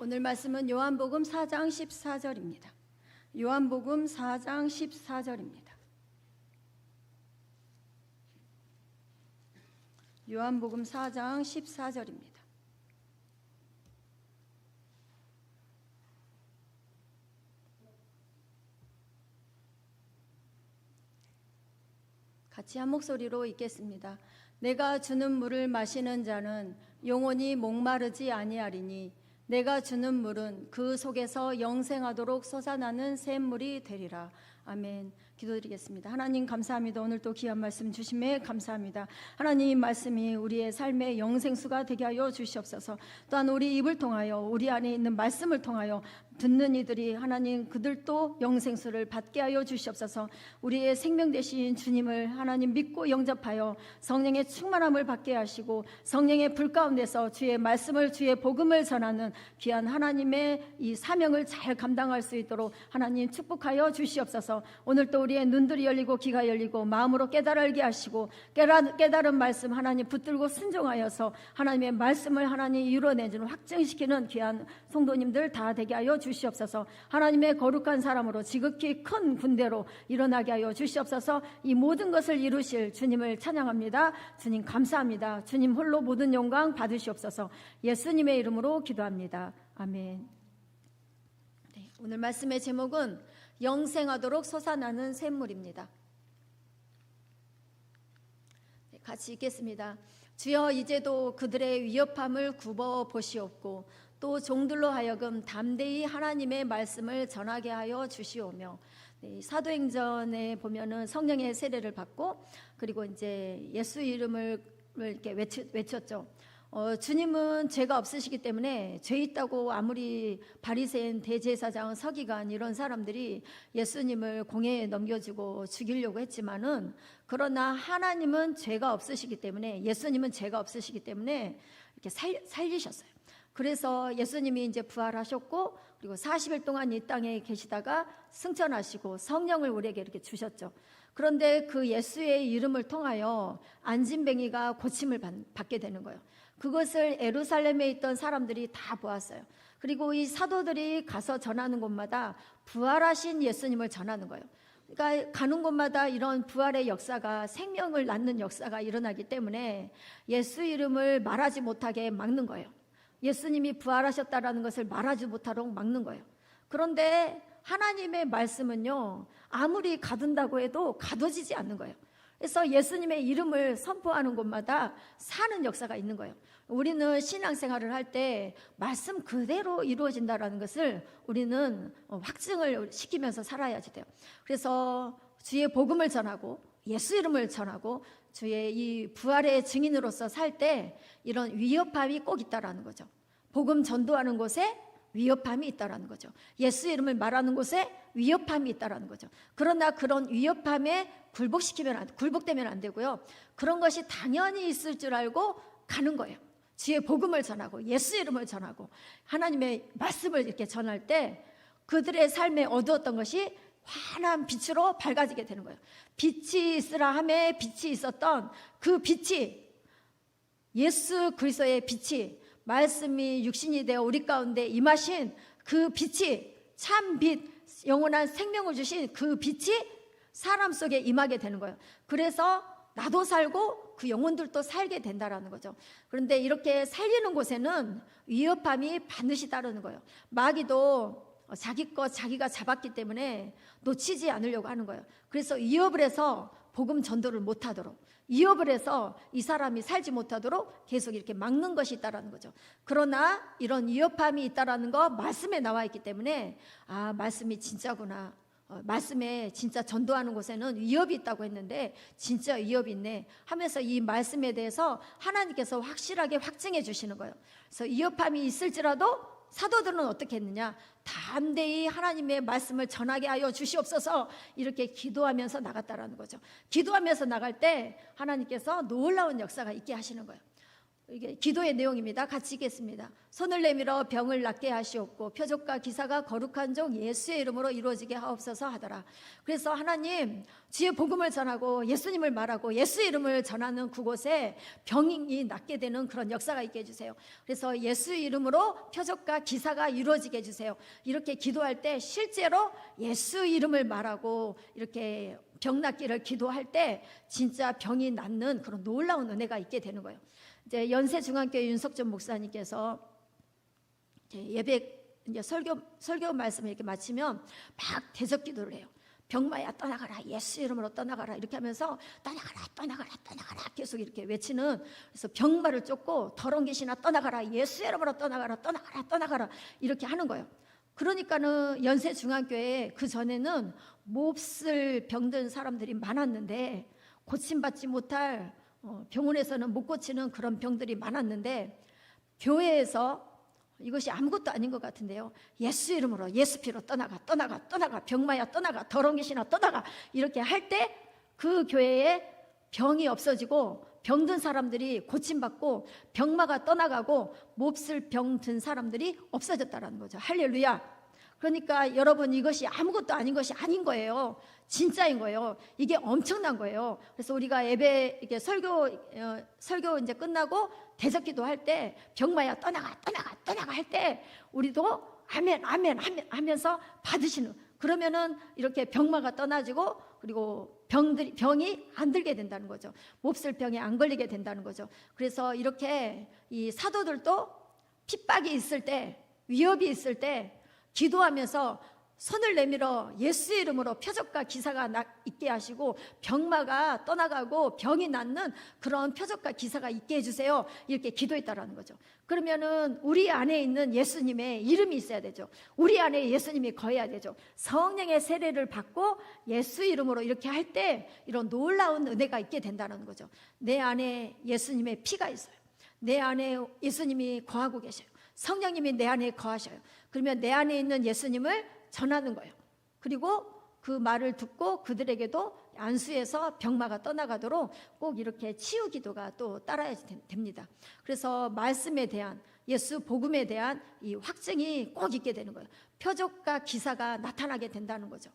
오늘 말씀은 요한복음 4장 14절입니다. 요한복음 4장 14절입니다. 요한복음 4장 14절입니다. 같이 한 목소리로 읽겠습니다. 내가 주는 물을 마시는 자는 영원히 목마르지 아니하리니 내가 주는 물은 그 속에서 영생하도록 솟아나는 샘물이 되리라. 아멘. 기도드리겠습니다. 하나님 감사합니다. 오늘 또 귀한 말씀 주심에 감사합니다. 하나님 말씀이 우리의 삶의 영생수가 되게 하여 주시옵소서. 또한 우리 입을 통하여 우리 안에 있는 말씀을 통하여 듣는 이들이 하나님 그들도 영생수를 받게 하여 주시옵소서. 우리의 생명 되신 주님을 하나님 믿고 영접하여 성령의 충만함을 받게 하시고 성령의 불 가운데서 주의 말씀을 주의 복음을 전하는 귀한 하나님의 이 사명을 잘 감당할 수 있도록 하나님 축복하여 주시옵소서. 오늘 또 우리의 눈들이 열리고 귀가 열리고 마음으로 깨달게 하시고 깨달은 말씀 하나님 붙들고 순종하여서 하나님의 말씀을 하나님 이루어내주는 확증시키는 귀한 성도님들 다 되게 하여 주시옵소서. 하나님의 거룩한 사람으로 지극히 큰 군대로 일어나게 하여 주시옵소서. 이 모든 것을 이루실 주님을 찬양합니다. 주님 감사합니다. 주님 홀로 모든 영광 받으시옵소서. 예수님의 이름으로 기도합니다. 아멘. 네, 오늘 말씀의 제목은 영생하도록 솟아나는 샘물입니다. 네, 같이 읽겠습니다. 주여 이제도 그들의 위협함을 굽어 보시옵고 또 종들로 하여금 담대히 하나님의 말씀을 전하게 하여 주시오며. 네, 사도행전에 보면은 성령의 세례를 받고 그리고 이제 예수 이름을 이렇게 외쳤죠. 주님은 죄가 없으시기 때문에 죄 있다고 아무리 바리새인 대제사장 서기관 이런 사람들이 예수님을 공회에 넘겨주고 죽이려고 했지만은 그러나 하나님은 죄가 없으시기 때문에 예수님은 죄가 없으시기 때문에 이렇게 살리셨어요. 그래서 예수님이 이제 부활하셨고 그리고 40일 동안 이 땅에 계시다가 승천하시고 성령을 우리에게 이렇게 주셨죠. 그런데 그 예수의 이름을 통하여 안진뱅이가 고침을 받게 되는 거예요. 그것을 예루살렘에 있던 사람들이 다 보았어요. 그리고 이 사도들이 가서 전하는 곳마다 부활하신 예수님을 전하는 거예요. 그러니까 가는 곳마다 이런 부활의 역사가 생명을 낳는 역사가 일어나기 때문에 예수 이름을 말하지 못하게 막는 거예요. 예수님이 부활하셨다라는 것을 말하지 못하도록 막는 거예요. 그런데 하나님의 말씀은요 아무리 가둔다고 해도 가둬지지 않는 거예요. 그래서 예수님의 이름을 선포하는 곳마다 사는 역사가 있는 거예요. 우리는 신앙생활을 할 때 말씀 그대로 이루어진다는 것을 우리는 확증을 시키면서 살아야지 돼요. 그래서 주의 복음을 전하고 예수 이름을 전하고 주의 이 부활의 증인으로서 살 때 이런 위협함이 꼭 있다라는 거죠. 복음 전도하는 곳에 위협함이 있다라는 거죠. 예수 이름을 말하는 곳에 위협함이 있다라는 거죠. 그러나 그런 위협함에 굴복되면 안 되고요. 그런 것이 당연히 있을 줄 알고 가는 거예요. 주의 복음을 전하고 예수 이름을 전하고 하나님의 말씀을 이렇게 전할 때 그들의 삶에 어두웠던 것이 환한 빛으로 밝아지게 되는 거예요. 빛이 있으라 하매 빛이 있었던 그 빛이 예수 그리스도의 빛이 말씀이 육신이 되어 우리 가운데 임하신 그 빛이 참 빛, 영원한 생명을 주신 그 빛이 사람 속에 임하게 되는 거예요. 그래서 나도 살고 그 영혼들도 살게 된다라는 거죠. 그런데 이렇게 살리는 곳에는 위협함이 반드시 따르는 거예요. 마귀도 자기 것 자기가 잡았기 때문에 놓치지 않으려고 하는 거예요. 그래서 위협을 해서 복음 전도를 못하도록, 위협을 해서 이 사람이 살지 못하도록 계속 이렇게 막는 것이 있다라는 거죠. 그러나 이런 위협함이 있다라는 거 말씀에 나와 있기 때문에 아, 말씀이 진짜구나. 말씀에 진짜 전도하는 곳에는 위협이 있다고 했는데 진짜 위협이 있네 하면서 이 말씀에 대해서 하나님께서 확실하게 확증해 주시는 거예요. 그래서 위협함이 있을지라도 사도들은 어떻게 했느냐? 담대히 하나님의 말씀을 전하게 하여 주시옵소서 이렇게 기도하면서 나갔다라는 거죠. 기도하면서 나갈 때 하나님께서 놀라운 역사가 있게 하시는 거예요. 이게 기도의 내용입니다. 같이 읽겠습니다. 손을 내밀어 병을 낫게 하시옵고 표적과 기사가 거룩한 종 예수의 이름으로 이루어지게 하옵소서 하더라. 그래서 하나님, 주의 복음을 전하고 예수님을 말하고 예수의 이름을 전하는 그곳에 병이 낫게 되는 그런 역사가 있게 해주세요. 그래서 예수의 이름으로 표적과 기사가 이루어지게 해주세요. 이렇게 기도할 때 실제로 예수 이름을 말하고 이렇게 병 낫기를 기도할 때 진짜 병이 낫는 그런 놀라운 은혜가 있게 되는 거예요. 이제 연세중앙교회 윤석전 목사님께서 예배 이제 설교 말씀을 이렇게 마치면 막 대적 기도를 해요. 병마야 떠나가라, 예수 이름으로 떠나가라, 이렇게 하면서 떠나가라 떠나가라 떠나가라 계속 이렇게 외치는, 그래서 병마를 쫓고 더러운 귀신아 떠나가라, 예수 이름으로 떠나가라 떠나가라 떠나가라 이렇게 하는 거예요. 그러니까는 연세중앙교회에 그 전에는 몹쓸 병든 사람들이 많았는데 고침받지 못할 병원에서는 못 고치는 그런 병들이 많았는데 교회에서 이것이 아무것도 아닌 것 같은데요, 예수 이름으로 예수 피로 떠나가 떠나가 떠나가, 병마야 떠나가, 더러운 귀신아 떠나가 이렇게 할 때 그 교회에 병이 없어지고 병든 사람들이 고침받고 병마가 떠나가고 몹쓸 병든 사람들이 없어졌다는 거죠. 할렐루야. 그러니까 여러분, 이것이 아무것도 아닌 것이 아닌 거예요. 진짜인 거예요. 이게 엄청난 거예요. 그래서 우리가 예배 이렇게 설교 이제 끝나고 대적기도 할 때 병마야 떠나가 떠나가 떠나가 할 때 우리도 아멘 아멘 하면서 받으시는, 그러면은 이렇게 병마가 떠나지고 그리고 병이 안 들게 된다는 거죠. 몹쓸 병에 안 걸리게 된다는 거죠. 그래서 이렇게 이 사도들도 핍박이 있을 때, 위협이 있을 때 기도하면서 손을 내밀어 예수 이름으로 표적과 기사가 있게 하시고 병마가 떠나가고 병이 낫는 그런 표적과 기사가 있게 해주세요, 이렇게 기도했다라는 거죠. 그러면은 우리 안에 있는 예수님의 이름이 있어야 되죠. 우리 안에 예수님이 거해야 되죠. 성령의 세례를 받고 예수 이름으로 이렇게 할 때 이런 놀라운 은혜가 있게 된다는 거죠. 내 안에 예수님의 피가 있어요. 내 안에 예수님이 거하고 계셔요. 성령님이 내 안에 거하셔요. 그러면 내 안에 있는 예수님을 전하는 거예요. 그리고 그 말을 듣고 그들에게도 안수해서 병마가 떠나가도록 꼭 이렇게 치유 기도가 또 따라야 됩니다. 그래서 말씀에 대한, 예수 복음에 대한 이 확증이 꼭 있게 되는 거예요. 표적과 기사가 나타나게 된다는 거죠.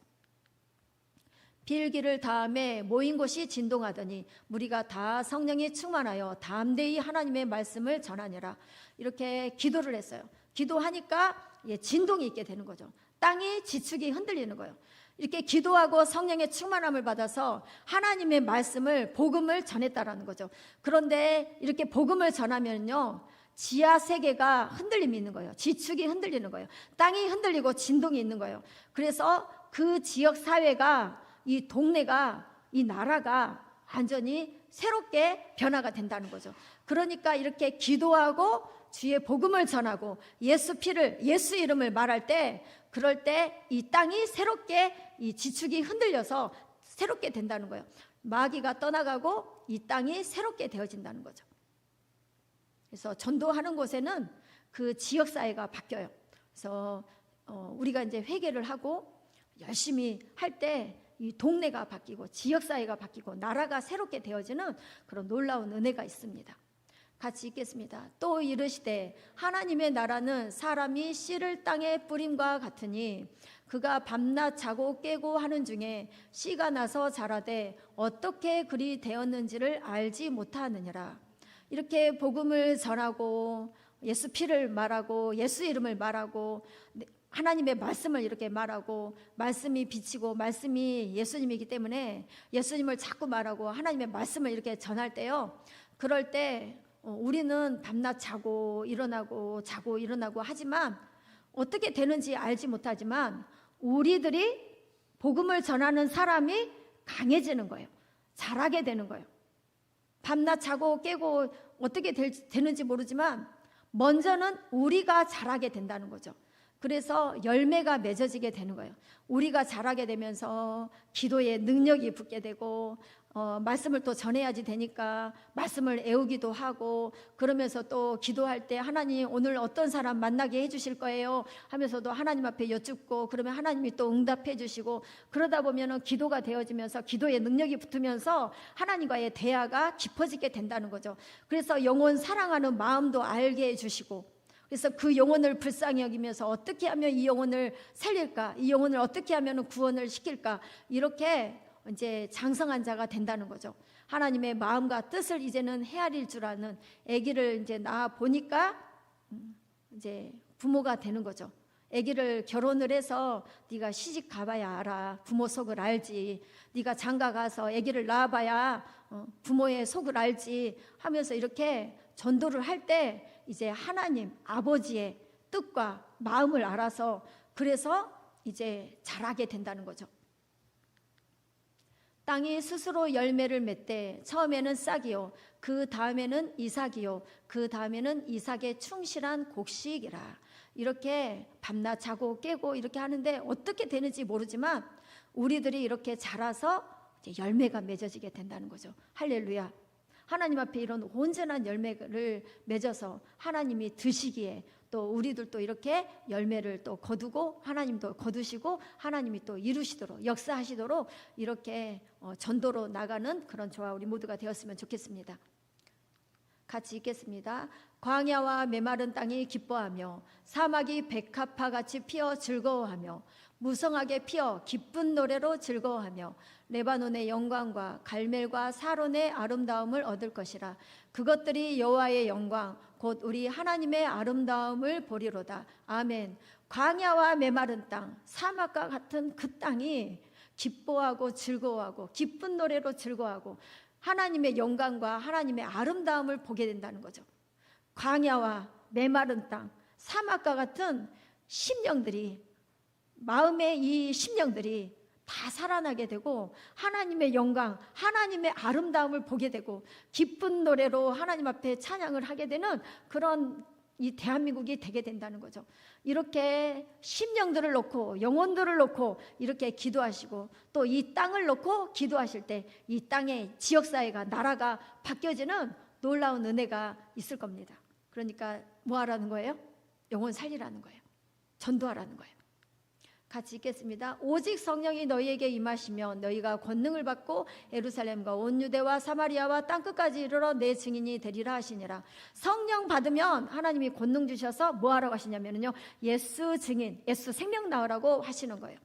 비일기를 다음에 모인 곳이 진동하더니 무리가 다 성령이 충만하여 담대히 하나님의 말씀을 전하니라. 이렇게 기도를 했어요. 기도하니까 진동이 있게 되는 거죠. 땅이 지축이 흔들리는 거예요. 이렇게 기도하고 성령의 충만함을 받아서 하나님의 말씀을, 복음을 전했다라는 거죠. 그런데 이렇게 복음을 전하면요, 지하 세계가 흔들림이 있는 거예요. 지축이 흔들리는 거예요. 땅이 흔들리고 진동이 있는 거예요. 그래서 그 지역 사회가, 이 동네가, 이 나라가 완전히 새롭게 변화가 된다는 거죠. 그러니까 이렇게 기도하고 주의 복음을 전하고 예수 피를, 예수 이름을 말할 때, 그럴 때 이 땅이 새롭게, 이 지축이 흔들려서 새롭게 된다는 거예요. 마귀가 떠나가고 이 땅이 새롭게 되어진다는 거죠. 그래서 전도하는 곳에는 그 지역사회가 바뀌어요. 그래서 우리가 이제 회개를 하고 열심히 할 때 이 동네가 바뀌고 지역사회가 바뀌고 나라가 새롭게 되어지는 그런 놀라운 은혜가 있습니다. 같이 읽겠습니다. 또 이르시되 하나님의 나라는 사람이 씨를 땅에 뿌림과 같으니 그가 밤낮 자고 깨고 하는 중에 씨가 나서 자라되 어떻게 그리 되었는지를 알지 못하느니라. 이렇게 복음을 전하고 예수 피를 말하고 예수 이름을 말하고 하나님의 말씀을 이렇게 말하고, 말씀이 빛이고 말씀이 예수님이기 때문에 예수님을 자꾸 말하고 하나님의 말씀을 이렇게 전할 때요, 그럴 때 우리는 밤낮 자고 일어나고 자고 일어나고 하지만 어떻게 되는지 알지 못하지만 우리들이 복음을 전하는 사람이 강해지는 거예요. 잘하게 되는 거예요. 밤낮 자고 깨고 어떻게 되는지 모르지만 먼저는 우리가 잘하게 된다는 거죠. 그래서 열매가 맺어지게 되는 거예요. 우리가 잘하게 되면서 기도에 능력이 붙게 되고 말씀을 또 전해야지 되니까 말씀을 애우기도 하고, 그러면서 또 기도할 때 하나님 오늘 어떤 사람 만나게 해주실 거예요 하면서도 하나님 앞에 여쭙고, 그러면 하나님이 또 응답해 주시고, 그러다 보면은 기도가 되어지면서 기도의 능력이 붙으면서 하나님과의 대화가 깊어지게 된다는 거죠. 그래서 영혼 사랑하는 마음도 알게 해주시고, 그래서 그 영혼을 불쌍히 여기면서 어떻게 하면 이 영혼을 살릴까, 이 영혼을 어떻게 하면 구원을 시킬까, 이렇게 이제 장성한 자가 된다는 거죠. 하나님의 마음과 뜻을 이제는 헤아릴 줄 아는, 아기를 이제 낳아 보니까 이제 부모가 되는 거죠. 아기를 결혼을 해서 네가 시집 가봐야 알아, 부모 속을 알지. 네가 장가 가서 아기를 낳아봐야 부모의 속을 알지 하면서 이렇게 전도를 할 때 이제 하나님 아버지의 뜻과 마음을 알아서, 그래서 이제 자라게 된다는 거죠. 땅이 스스로 열매를 맺되 처음에는 싹이요, 그 다음에는 이삭이요, 그 다음에는 이삭의 충실한 곡식이라. 이렇게 밤낮 자고 깨고 이렇게 하는데 어떻게 되는지 모르지만 우리들이 이렇게 자라서 이제 열매가 맺어지게 된다는 거죠. 할렐루야. 하나님 앞에 이런 온전한 열매를 맺어서 하나님이 드시기에, 또 우리들도 이렇게 열매를 또 거두고 하나님도 거두시고 하나님이 또 이루시도록, 역사하시도록 이렇게 전도로 나가는 그런 저와 우리 모두가 되었으면 좋겠습니다. 같이 읽겠습니다. 광야와 메마른 땅이 기뻐하며 사막이 백합화같이 피어 즐거워하며 무성하게 피어 기쁜 노래로 즐거워하며 레바논의 영광과 갈멜과 사론의 아름다움을 얻을 것이라. 그것들이 여호와의 영광 곧 우리 하나님의 아름다움을 보리로다. 아멘. 광야와 메마른 땅, 사막과 같은 그 땅이 기뻐하고 즐거워하고 기쁜 노래로 즐거워하고 하나님의 영광과 하나님의 아름다움을 보게 된다는 거죠. 광야와 메마른 땅, 사막과 같은 심령들이, 마음의 이 심령들이 다 살아나게 되고 하나님의 영광, 하나님의 아름다움을 보게 되고 기쁜 노래로 하나님 앞에 찬양을 하게 되는 그런 이 대한민국이 되게 된다는 거죠. 이렇게 심령들을 놓고 영혼들을 놓고 이렇게 기도하시고, 또 이 땅을 놓고 기도하실 때 이 땅의 지역사회가, 나라가 바뀌어지는 놀라운 은혜가 있을 겁니다. 그러니까 뭐 하라는 거예요? 영혼 살리라는 거예요. 전도하라는 거예요. 같이 읽겠습니다. 오직 성령이 너희에게 임하시면 너희가 권능을 받고 예루살렘과 온 유대와 사마리아와 땅끝까지 이르러 내 증인이 되리라 하시니라. 성령 받으면 하나님이 권능 주셔서 뭐 하라고 하시냐면요, 예수 증인, 예수 생명 나으라고 하시는 거예요.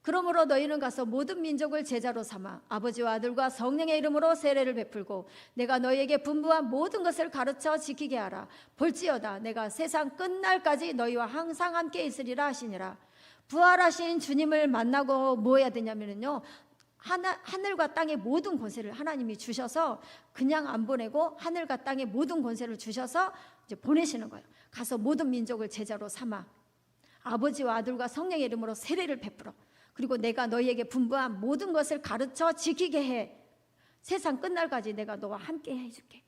그러므로 너희는 가서 모든 민족을 제자로 삼아 아버지와 아들과 성령의 이름으로 세례를 베풀고 내가 너희에게 분부한 모든 것을 가르쳐 지키게 하라. 볼지어다 내가 세상 끝날까지 너희와 항상 함께 있으리라 하시니라. 부활하신 주님을 만나고 뭐 해야 되냐면요, 하늘과 땅의 모든 권세를 하나님이 주셔서 그냥 안 보내고 하늘과 땅의 모든 권세를 주셔서 이제 보내시는 거예요. 가서 모든 민족을 제자로 삼아 아버지와 아들과 성령의 이름으로 세례를 베풀어. 그리고 내가 너희에게 분부한 모든 것을 가르쳐 지키게 해. 세상 끝날까지 내가 너와 함께 해줄게.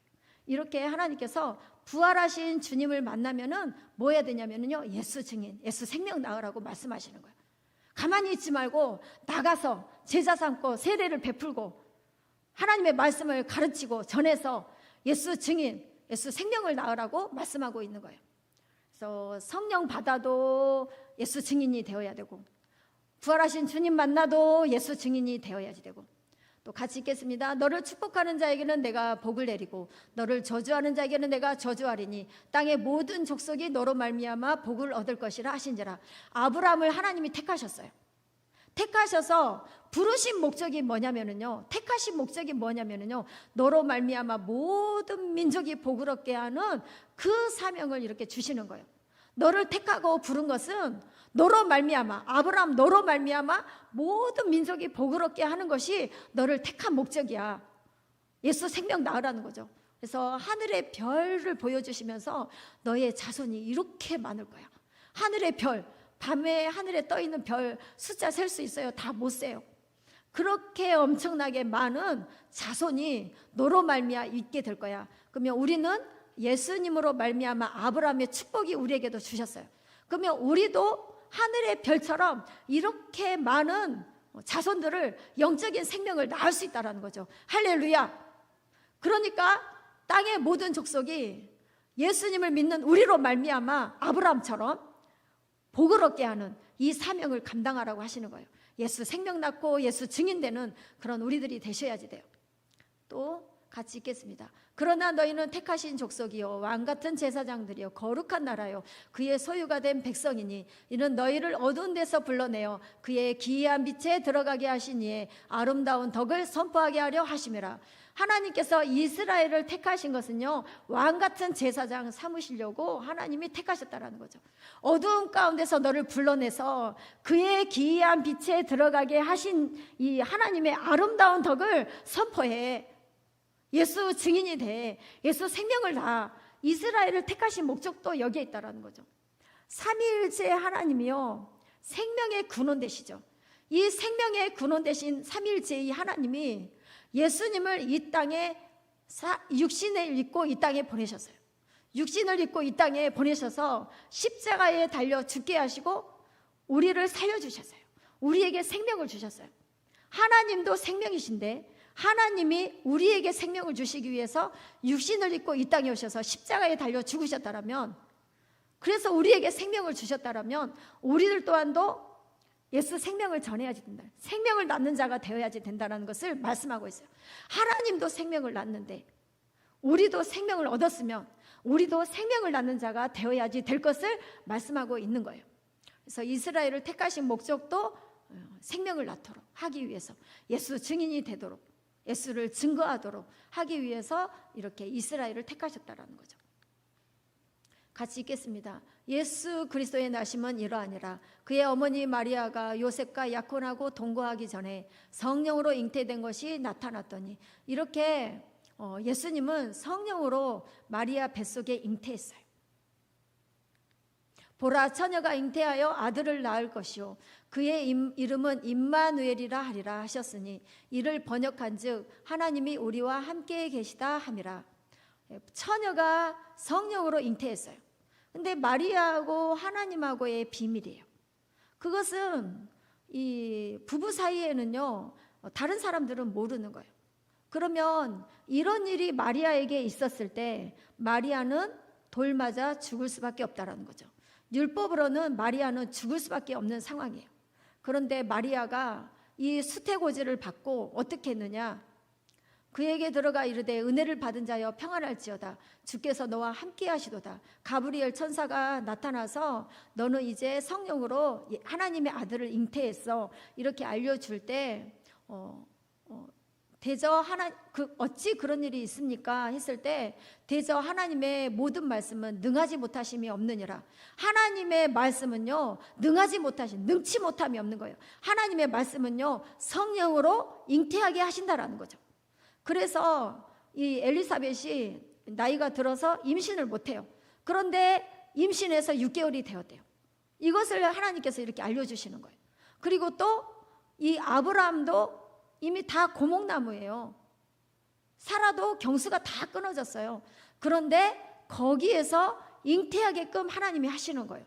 이렇게 하나님께서 부활하신 주님을 만나면은 뭐 해야 되냐면요, 예수 증인, 예수 생명 나으라고 말씀하시는 거예요. 가만히 있지 말고 나가서 제자 삼고 세례를 베풀고 하나님의 말씀을 가르치고 전해서 예수 증인, 예수 생명을 나으라고 말씀하고 있는 거예요. 그래서 성령 받아도 예수 증인이 되어야 되고, 부활하신 주님 만나도 예수 증인이 되어야지 되고, 또 같이 읽겠습니다. 너를 축복하는 자에게는 내가 복을 내리고 너를 저주하는 자에게는 내가 저주하리니 땅의 모든 족속이 너로 말미암아 복을 얻을 것이라 하신지라. 아브라함을 하나님이 택하셨어요. 택하셔서 부르신 목적이 뭐냐면요, 택하신 목적이 뭐냐면요, 너로 말미암아 모든 민족이 복을 얻게 하는 그 사명을 이렇게 주시는 거예요. 너를 택하고 부른 것은 너로 말미암아, 아브라함 너로 말미암아 모든 민족이 복을 얻게 하는 것이 너를 택한 목적이야. 예수 생명 나으라는 거죠. 그래서 하늘의 별을 보여주시면서 너의 자손이 이렇게 많을 거야. 하늘의 별, 밤에 하늘에 떠 있는 별 숫자 셀 수 있어요? 다 못 세요. 그렇게 엄청나게 많은 자손이 너로 말미암아 있게 될 거야. 그러면 우리는 예수님으로 말미암아 아브라함의 축복이 우리에게도 주셨어요. 그러면 우리도 하늘의 별처럼 이렇게 많은 자손들을 영적인 생명을 낳을 수 있다는 거죠. 할렐루야. 그러니까 땅의 모든 족속이 예수님을 믿는 우리로 말미암아 아브라함처럼 복을 얻게 하는 이 사명을 감당하라고 하시는 거예요. 예수 생명 낳고 예수 증인되는 그런 우리들이 되셔야지 돼요. 또 같이 읽겠습니다. 그러나 너희는 택하신 족속이요 왕같은 제사장들이요 거룩한 나라요 그의 소유가 된 백성이니 이는 너희를 어두운 데서 불러내어 그의 기이한 빛에 들어가게 하신 이의 아름다운 덕을 선포하게 하려 하심이라. 하나님께서 이스라엘을 택하신 것은요 왕같은 제사장 삼으시려고 하나님이 택하셨다라는 거죠. 어두운 가운데서 너를 불러내서 그의 기이한 빛에 들어가게 하신 이 하나님의 아름다운 덕을 선포해. 예수 증인이 돼. 예수 생명을 다. 이스라엘을 택하신 목적도 여기에 있다라는 거죠. 삼위일체 하나님이요 생명의 근원 되시죠. 이 생명의 근원 되신 삼위일체의 하나님이 예수님을 이 땅에 육신을 입고 이 땅에 보내셨어요. 육신을 입고 이 땅에 보내셔서 십자가에 달려 죽게 하시고 우리를 살려주셨어요. 우리에게 생명을 주셨어요. 하나님도 생명이신데 하나님이 우리에게 생명을 주시기 위해서 육신을 입고 이 땅에 오셔서 십자가에 달려 죽으셨다라면, 그래서 우리에게 생명을 주셨다라면 우리들 또한도 예수 생명을 전해야지 된다. 생명을 낳는 자가 되어야지 된다는 것을 말씀하고 있어요. 하나님도 생명을 낳는데 우리도 생명을 얻었으면 우리도 생명을 낳는 자가 되어야지 될 것을 말씀하고 있는 거예요. 그래서 이스라엘을 택하신 목적도 생명을 낳도록 하기 위해서, 예수 증인이 되도록, 예수를 증거하도록 하기 위해서 이렇게 이스라엘을 택하셨다라는 거죠. 같이 읽겠습니다. 예수 그리스도의 나심은 이러하니라. 그의 어머니 마리아가 요셉과 약혼하고 동거하기 전에 성령으로 잉태된 것이 나타났더니, 이렇게 예수님은 성령으로 마리아 뱃속에 잉태했어요. 보라, 처녀가 잉태하여 아들을 낳을 것이요 그의 이름은 임마누엘이라 하리라 하셨으니, 이를 번역한즉 하나님이 우리와 함께 계시다 함이라. 처녀가 성령으로 잉태했어요. 근데 마리아하고 하나님하고의 비밀이에요. 그것은 이 부부 사이에는요 다른 사람들은 모르는 거예요. 그러면 이런 일이 마리아에게 있었을 때 마리아는 돌 맞아 죽을 수밖에 없다라는 거죠. 율법으로는 마리아는 죽을 수밖에 없는 상황이에요. 그런데 마리아가 이 수태고지를 받고 어떻게 했느냐? 그에게 들어가 이르되 은혜를 받은 자여 평안할지어다. 주께서 너와 함께 하시도다. 가브리엘 천사가 나타나서 너는 이제 성령으로 하나님의 아들을 잉태했어. 이렇게 알려줄 때 대저 어찌 그런 일이 있습니까? 했을 때 대저 하나님의 모든 말씀은 능하지 못하심이 없느니라. 하나님의 말씀은요 능치 못함이 없는 거예요. 하나님의 말씀은요 성령으로 잉태하게 하신다라는 거죠. 그래서 이 엘리사벳이 나이가 들어서 임신을 못해요. 그런데 임신해서 6개월이 되었대요. 이것을 하나님께서 이렇게 알려주시는 거예요. 그리고 또 이 아브라함도 이미 다 고목나무예요. 사라도 경수가 다 끊어졌어요. 그런데 거기에서 잉태하게끔 하나님이 하시는 거예요.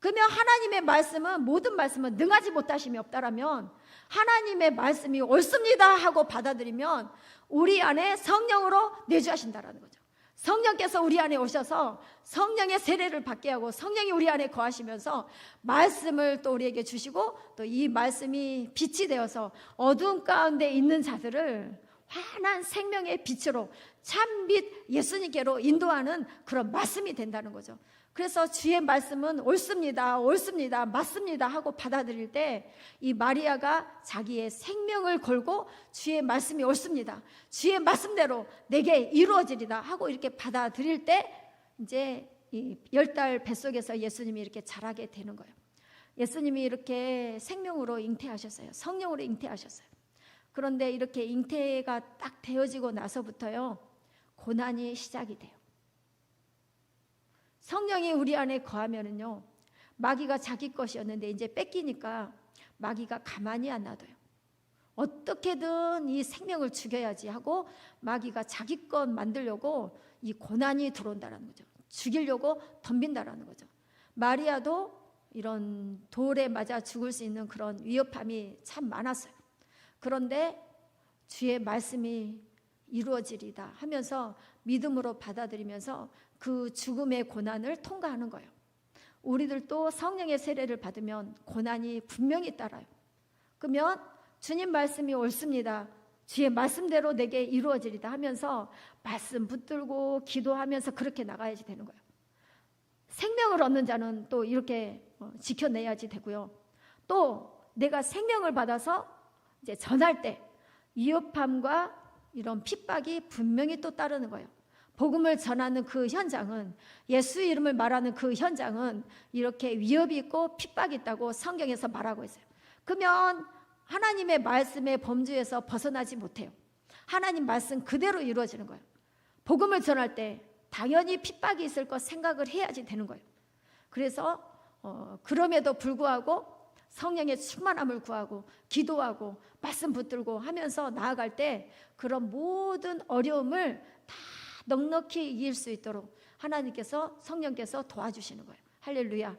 그러면 하나님의 말씀은, 모든 말씀은 능하지 못하심이 없다라면 하나님의 말씀이 옳습니다 하고 받아들이면 우리 안에 성령으로 내주하신다라는 거죠. 성령께서 우리 안에 오셔서 성령의 세례를 받게 하고 성령이 우리 안에 거하시면서 말씀을 또 우리에게 주시고, 또 이 말씀이 빛이 되어서 어두운 가운데 있는 자들을 환한 생명의 빛으로 참빛 예수님께로 인도하는 그런 말씀이 된다는 거죠. 그래서 주의 말씀은 옳습니다, 옳습니다, 맞습니다 하고 받아들일 때 이 마리아가 자기의 생명을 걸고 주의 말씀이 옳습니다, 주의 말씀대로 내게 이루어지리다 하고 이렇게 받아들일 때 이제 이 10달 뱃속에서 예수님이 이렇게 자라게 되는 거예요. 예수님이 이렇게 생명으로 잉태하셨어요. 성령으로 잉태하셨어요. 그런데 이렇게 잉태가 딱 되어지고 나서부터요 고난이 시작이 돼요. 성령이 우리 안에 거하면은요 마귀가 자기 것이었는데 이제 뺏기니까 마귀가 가만히 안 놔둬요. 어떻게든 이 생명을 죽여야지 하고 마귀가 자기 것 만들려고 이 고난이 들어온다라는 거죠. 죽이려고 덤빈다라는 거죠. 마리아도 이런 돌에 맞아 죽을 수 있는 그런 위협함이 참 많았어요. 그런데 주의 말씀이 이루어지리다 하면서 믿음으로 받아들이면서 그 죽음의 고난을 통과하는 거예요. 우리들도 성령의 세례를 받으면 고난이 분명히 따라요. 그러면 주님 말씀이 옳습니다, 주의 말씀대로 내게 이루어지리다 하면서 말씀 붙들고 기도하면서 그렇게 나가야지 되는 거예요. 생명을 얻는 자는 또 이렇게 지켜내야지 되고요. 또 내가 생명을 받아서 이제 전할 때 위협함과 이런 핍박이 분명히 또 따르는 거예요. 복음을 전하는 그 현장은, 예수 이름을 말하는 그 현장은 이렇게 위협이 있고 핍박이 있다고 성경에서 말하고 있어요. 그러면 하나님의 말씀의 범주에서 벗어나지 못해요. 하나님 말씀 그대로 이루어지는 거예요. 복음을 전할 때 당연히 핍박이 있을 것 생각을 해야지 되는 거예요. 그래서 그럼에도 불구하고 성령의 충만함을 구하고 기도하고 말씀 붙들고 하면서 나아갈 때 그런 모든 어려움을 다 넉넉히 이길 수 있도록 하나님께서, 성령께서 도와주시는 거예요. 할렐루야.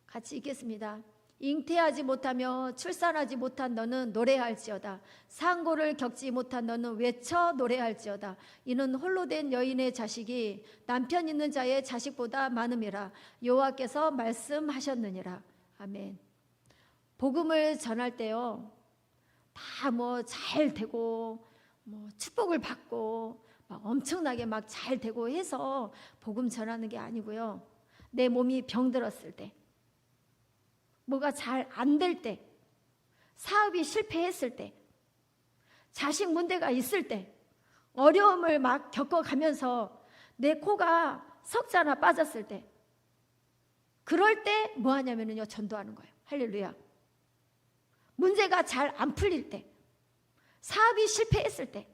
같이 읽겠습니다. 잉태하지 못하며 출산하지 못한 너는 노래할지어다. 상고를 겪지 못한 너는 외쳐 노래할지어다. 이는 홀로 된 여인의 자식이 남편 있는 자의 자식보다 많음이라. 여호와께서 말씀하셨느니라. 아멘. 복음을 전할 때요, 다 뭐 잘 되고 뭐 축복을 받고 막 엄청나게 막 잘 되고 해서 복음 전하는 게 아니고요. 내 몸이 병들었을 때, 뭐가 잘 안 될 때, 사업이 실패했을 때, 자식 문제가 있을 때, 어려움을 막 겪어가면서 내 코가 석자나 빠졌을 때, 그럴 때 뭐 하냐면요, 전도하는 거예요. 할렐루야. 문제가 잘 안 풀릴 때, 사업이 실패했을 때,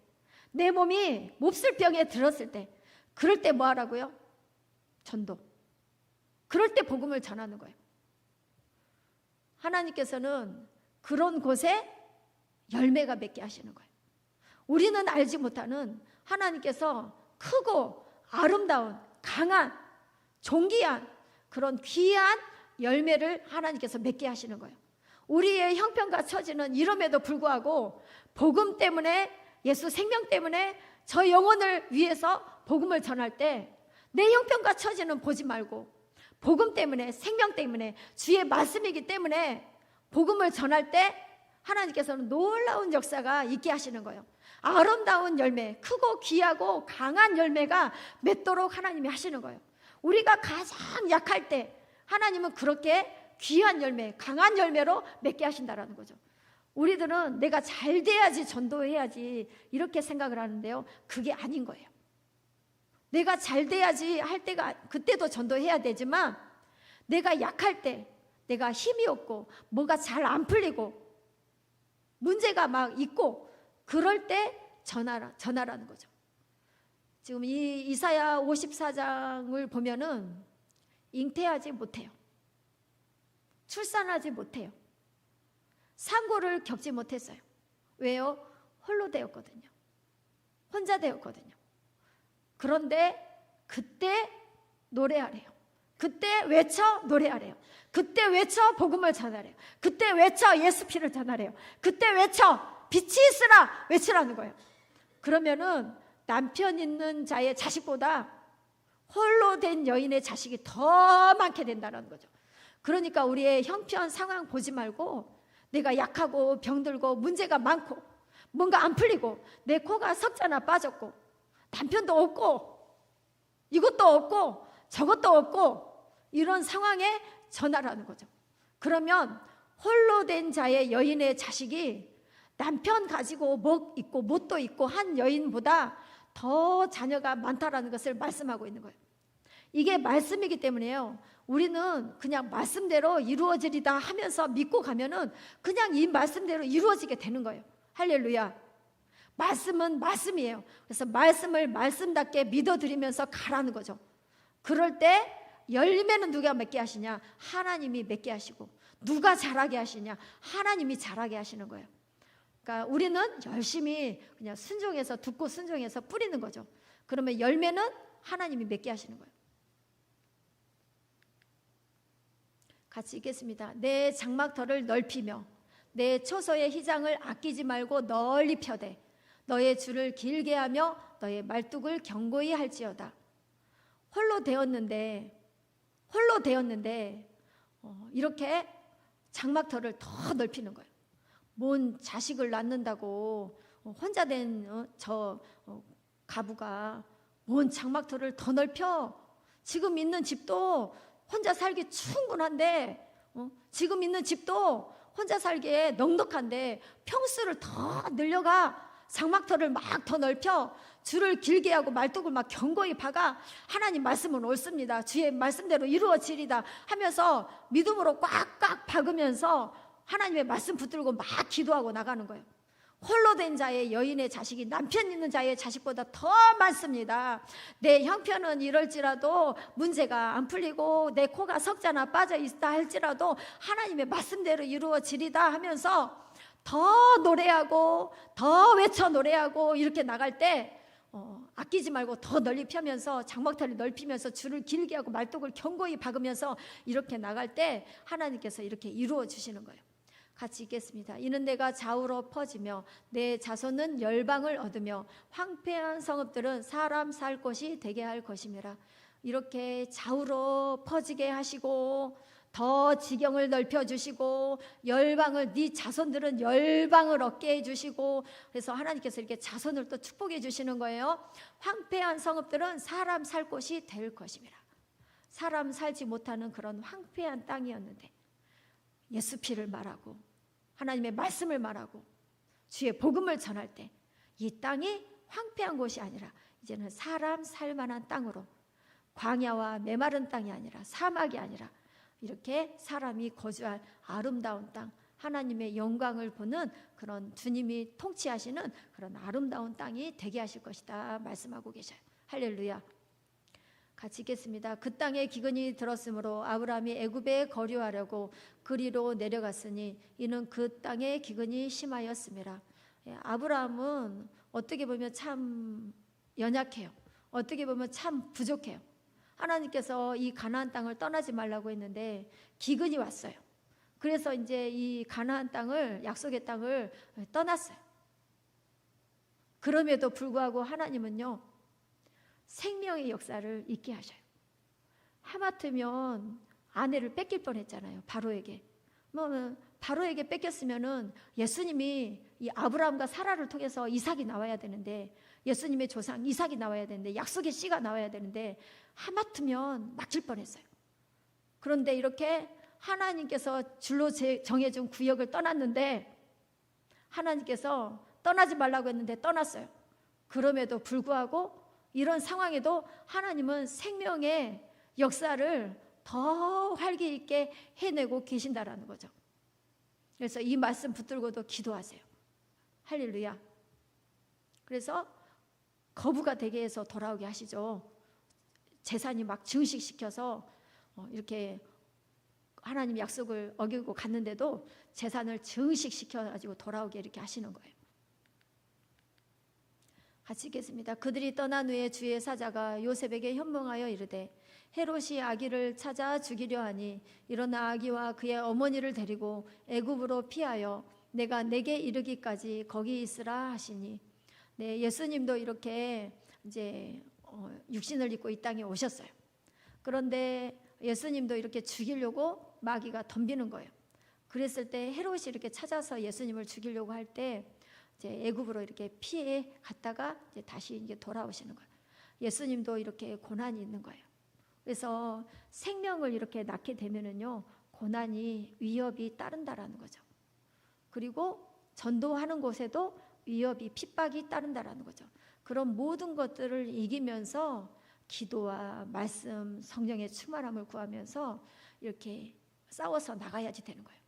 내 몸이 몹쓸 병에 들었을 때, 그럴 때 뭐 하라고요? 전도. 그럴 때 복음을 전하는 거예요. 하나님께서는 그런 곳에 열매가 맺게 하시는 거예요. 우리는 알지 못하는 하나님께서 크고 아름다운 강한 존귀한 그런 귀한 열매를 하나님께서 맺게 하시는 거예요. 우리의 형편과 처지는 이럼에도 불구하고 복음 때문에, 예수 생명 때문에 저 영혼을 위해서 복음을 전할 때 내 형편과 처지는 보지 말고 복음 때문에, 생명 때문에, 주의 말씀이기 때문에 복음을 전할 때 하나님께서는 놀라운 역사가 있게 하시는 거예요. 아름다운 열매, 크고 귀하고 강한 열매가 맺도록 하나님이 하시는 거예요. 우리가 가장 약할 때 하나님은 그렇게 귀한 열매, 강한 열매로 맺게 하신다라는 거죠. 우리들은 내가 잘 돼야지 전도해야지 이렇게 생각을 하는데요, 그게 아닌 거예요. 내가 잘 돼야지 할 때가, 그때도 전도해야 되지만 내가 약할 때, 내가 힘이 없고 뭐가 잘 안 풀리고 문제가 막 있고 그럴 때 전하라는 거죠. 지금 이 이사야 54장을 보면은 잉태하지 못해요. 출산하지 못해요. 상고를 겪지 못했어요. 왜요? 홀로 되었거든요. 혼자 되었거든요. 그런데 그때 노래하래요. 그때 외쳐 노래하래요. 그때 외쳐 복음을 전하래요. 그때 외쳐 예수 피를 전하래요. 그때 외쳐 빛이 있으라 외치라는 거예요. 그러면은 남편 있는 자의 자식보다 홀로 된 여인의 자식이 더 많게 된다는 거죠. 그러니까 우리의 형편 상황 보지 말고 내가 약하고 병들고 문제가 많고 뭔가 안 풀리고 내 코가 석자나 빠졌고 남편도 없고 이것도 없고 저것도 없고 이런 상황에 전하라는 거죠. 그러면 홀로 된 자의 여인의 자식이 남편 가지고 목 있고 못도 있고 한 여인보다 더 자녀가 많다라는 것을 말씀하고 있는 거예요. 이게 말씀이기 때문에요, 우리는 그냥 말씀대로 이루어지리다 하면서 믿고 가면은 그냥 이 말씀대로 이루어지게 되는 거예요. 할렐루야. 말씀은 말씀이에요. 그래서 말씀을 말씀답게 믿어드리면서 가라는 거죠. 그럴 때 열매는 누가 맺게 하시냐? 하나님이 맺게 하시고. 누가 자라게 하시냐? 하나님이 자라게 하시는 거예요. 그러니까 우리는 열심히 그냥 순종해서, 듣고 순종해서 뿌리는 거죠. 그러면 열매는 하나님이 맺게 하시는 거예요. 같이 읽겠습니다. 내 장막터를 넓히며 내 초소의 휘장을 아끼지 말고 널리 펴되 너의 줄을 길게 하며 너의 말뚝을 견고히 할지어다. 홀로 되었는데 이렇게 장막터를 더 넓히는 거예요. 뭔 자식을 낳는다고 혼자 된 가부가 뭔 장막터를 더 넓혀? 지금 있는 집도 혼자 살기 충분한데, 지금 있는 집도 혼자 살기에 넉넉한데 평수를 더 늘려가, 장막터를 막 더 넓혀, 줄을 길게 하고 말뚝을 막 견고히 박아. 하나님 말씀은 옳습니다. 주의 말씀대로 이루어지리다 하면서 믿음으로 꽉꽉 박으면서 하나님의 말씀 붙들고 막 기도하고 나가는 거예요. 홀로 된 자의 여인의 자식이 남편 있는 자의 자식보다 더 많습니다. 내 형편은 이럴지라도 문제가 안 풀리고 내 코가 석자나 빠져 있다 할지라도 하나님의 말씀대로 이루어지리다 하면서 더 노래하고 더 외쳐 노래하고 이렇게 나갈 때 아끼지 말고 더 널리 펴면서 장막터를 넓히면서 줄을 길게 하고 말뚝을 견고히 박으면서 이렇게 나갈 때 하나님께서 이렇게 이루어 주시는 거예요. 같이 읽겠습니다. 이는 내가 좌우로 퍼지며 내 자손은 열방을 얻으며 황폐한 성읍들은 사람 살 곳이 되게 할 것임이라. 이렇게 좌우로 퍼지게 하시고 더 지경을 넓혀주시고 열방을, 네 자손들은 열방을 얻게 해주시고, 그래서 하나님께서 이렇게 자손을 또 축복해 주시는 거예요. 황폐한 성읍들은 사람 살 곳이 될 것임이라. 사람 살지 못하는 그런 황폐한 땅이었는데 예수 피를 말하고 하나님의 말씀을 말하고 주의 복음을 전할 때 이 땅이 황폐한 곳이 아니라 이제는 사람 살 만한 땅으로, 광야와 메마른 땅이 아니라, 사막이 아니라 이렇게 사람이 거주할 아름다운 땅, 하나님의 영광을 보는 그런 주님이 통치하시는 그런 아름다운 땅이 되게 하실 것이다 말씀하고 계셔요. 할렐루야. 같이 읽겠습니다. 그 땅에 기근이 들었으므로 아브라함이 애굽에 거류하려고 그리로 내려갔으니 이는 그 땅에 기근이 심하였음이라. 아브라함은 어떻게 보면 참 연약해요. 어떻게 보면 참 부족해요. 하나님께서 이 가나안 땅을 떠나지 말라고 했는데 기근이 왔어요. 그래서 이제 이 가나안 땅을, 약속의 땅을 떠났어요. 그럼에도 불구하고 하나님은요, 생명의 역사를 있게 하셔요. 하마터면 아내를 뺏길 뻔했잖아요. 바로에게. 바로에게 뺏겼으면은 예수님이 이 아브라함과 사라를 통해서 이삭이 나와야 되는데, 예수님의 조상 이삭이 나와야 되는데, 약속의 씨가 나와야 되는데 하마터면 막힐 뻔했어요. 그런데 이렇게 하나님께서 줄로 정해준 구역을 떠났는데, 하나님께서 떠나지 말라고 했는데 떠났어요. 그럼에도 불구하고 이런 상황에도 하나님은 생명의 역사를 더 활기 있게 해내고 계신다라는 거죠. 그래서 이 말씀 붙들고도 기도하세요. 할렐루야. 그래서 거부가 되게 해서 돌아오게 하시죠. 재산이 막 증식시켜서 이렇게 하나님 약속을 어기고 갔는데도 재산을 증식시켜가지고 돌아오게 이렇게 하시는 거예요. 같이 읽겠습니다. 그들이 떠난 후에 주의 사자가 요셉에게 현몽하여 이르되 헤롯이 아기를 찾아 죽이려 하니 일어나 아기와 그의 어머니를 데리고 애굽으로 피하여 내가 내게 이르기까지 거기 있으라 하시니. 네, 예수님도 이렇게 이제 육신을 입고 이 땅에 오셨어요. 그런데 예수님도 이렇게 죽이려고 마귀가 덤비는 거예요. 그랬을 때 헤롯이 이렇게 찾아서 예수님을 죽이려고 할 때 이제 애굽으로 이렇게 피해 갔다가 이제 다시 이제 돌아오시는 거예요. 예수님도 이렇게 고난이 있는 거예요. 그래서 생명을 이렇게 낳게 되면은요, 고난이, 위협이 따른다라는 거죠. 그리고 전도하는 곳에도 위협이, 핍박이 따른다라는 거죠. 그런 모든 것들을 이기면서 기도와 말씀, 성령의 충만함을 구하면서 이렇게 싸워서 나가야지 되는 거예요.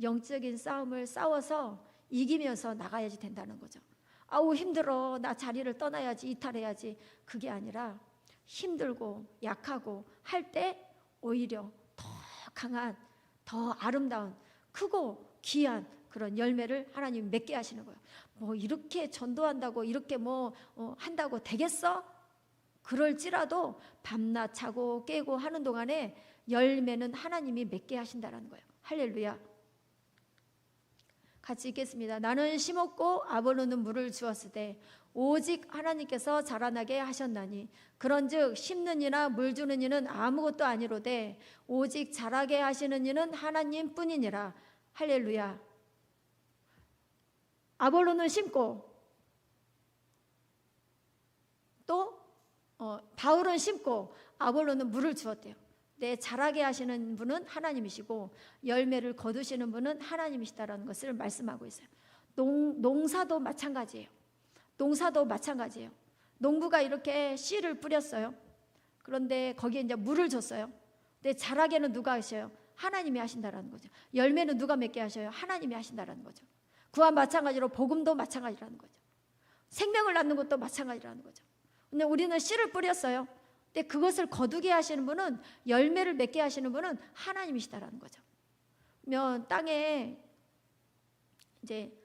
영적인 싸움을 싸워서 이기면서 나가야지 된다는 거죠. 아우 힘들어, 나 자리를 떠나야지, 이탈해야지, 그게 아니라 힘들고 약하고 할 때 오히려 더 강한, 더 아름다운, 크고 귀한 그런 열매를 하나님 맺게 하시는 거예요. 뭐 이렇게 전도한다고 이렇게 한다고 되겠어? 그럴지라도 밤낮 자고 깨고 하는 동안에 열매는 하나님이 맺게 하신다는 거예요. 할렐루야. 같이 읽겠습니다. 나는 심었고 아볼로는 물을 주었으되 오직 하나님께서 자라나게 하셨나니 그런즉 심는 이나 물 주는 이는 아무것도 아니로되 오직 자라게 하시는 이는 하나님뿐이니라. 할렐루야. 아볼로는 심고 또 바울은 심고 아볼로는 물을 주었대요. 내 자라게 하시는 분은 하나님이시고 열매를 거두시는 분은 하나님이시다라는 것을 말씀하고 있어요. 농사도 마찬가지예요. 농사도 마찬가지예요. 농부가 이렇게 씨를 뿌렸어요. 그런데 거기에 이제 물을 줬어요. 근데 자라게는 누가 하셔요? 하나님이 하신다라는 거죠. 열매는 누가 맺게 하셔요? 하나님이 하신다라는 거죠. 그와 마찬가지로 복음도 마찬가지라는 거죠. 생명을 낳는 것도 마찬가지라는 거죠. 근데 우리는 씨를 뿌렸어요. 근데 그것을 거두게 하시는 분은, 열매를 맺게 하시는 분은 하나님이시다라는 거죠. 그러면 땅에 이제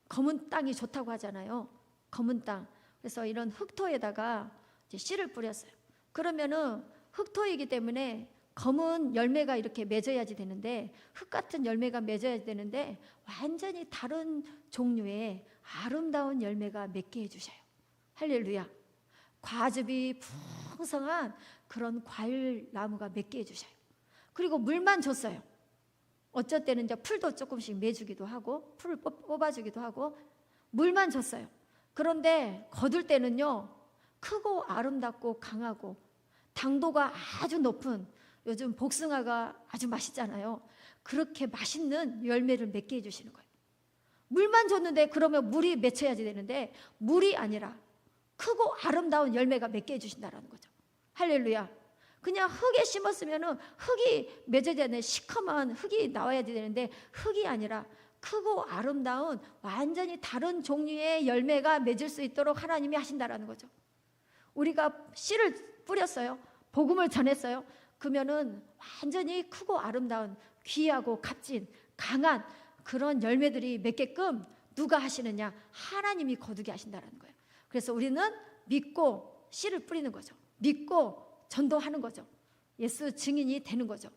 검은 땅이 좋다고 하잖아요. 검은 땅. 그래서 이런 흑토에다가 이제 씨를 뿌렸어요. 그러면은 흑토이기 때문에 검은 열매가 이렇게 맺어야지 되는데, 흙 같은 열매가 맺어야지 되는데 완전히 다른 종류의 아름다운 열매가 맺게 해주셔요. 할렐루야. 과즙이 풍성한 그런 과일 나무가 맺게 해주셔요. 그리고 물만 줬어요. 어쩔 때는 이제 풀도 조금씩 매주기도 하고, 풀을 뽑아주기도 하고, 물만 줬어요. 그런데 거둘 때는요, 크고 아름답고 강하고 당도가 아주 높은, 요즘 복숭아가 아주 맛있잖아요. 그렇게 맛있는 열매를 맺게 해주시는 거예요. 물만 줬는데 그러면 물이 맺혀야지 되는데, 물이 아니라 크고 아름다운 열매가 맺게 해주신다는 거죠. 할렐루야. 그냥 흙에 심었으면 흙이 맺어야 되는 시커먼 흙이 나와야 되는데, 흙이 아니라 크고 아름다운 완전히 다른 종류의 열매가 맺을 수 있도록 하나님이 하신다라는 거죠. 우리가 씨를 뿌렸어요. 복음을 전했어요. 그러면은 완전히 크고 아름다운 귀하고 값진 강한 그런 열매들이 맺게끔 누가 하시느냐? 하나님이 거두게 하신다라는 거예요. 그래서 우리는 믿고 씨를 뿌리는 거죠. 믿고 전도하는 거죠. 예수 증인이 되는 거죠.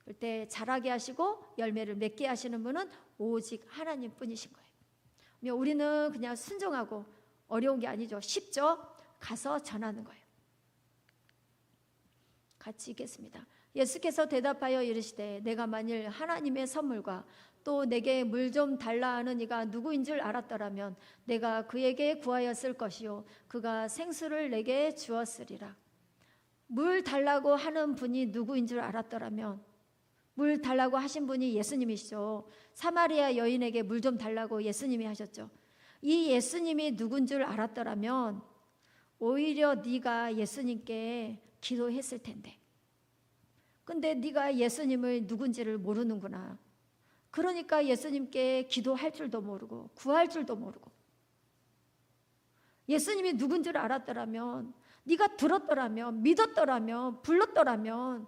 그때 자라게 하시고 열매를 맺게 하시는 분은 오직 하나님뿐이신 거예요. 우리는 그냥 순종하고, 어려운 게 아니죠. 쉽죠. 가서 전하는 거예요. 같이 읽겠습니다. 예수께서 대답하여 이르시되 내가 만일 하나님의 선물과 또 내게 물 좀 달라 하는 이가 누구인 줄 알았더라면 내가 그에게 구하였을 것이요 그가 생수를 내게 주었으리라. 물 달라고 하는 분이 누구인 줄 알았더라면, 물 달라고 하신 분이 예수님이시죠. 사마리아 여인에게 물 좀 달라고 예수님이 하셨죠. 이 예수님이 누군 줄 알았더라면 오히려 네가 예수님께 기도했을 텐데, 근데 네가 예수님을 누군지를 모르는구나. 그러니까 예수님께 기도할 줄도 모르고 구할 줄도 모르고, 예수님이 누군 줄 알았더라면, 네가 들었더라면, 믿었더라면, 불렀더라면,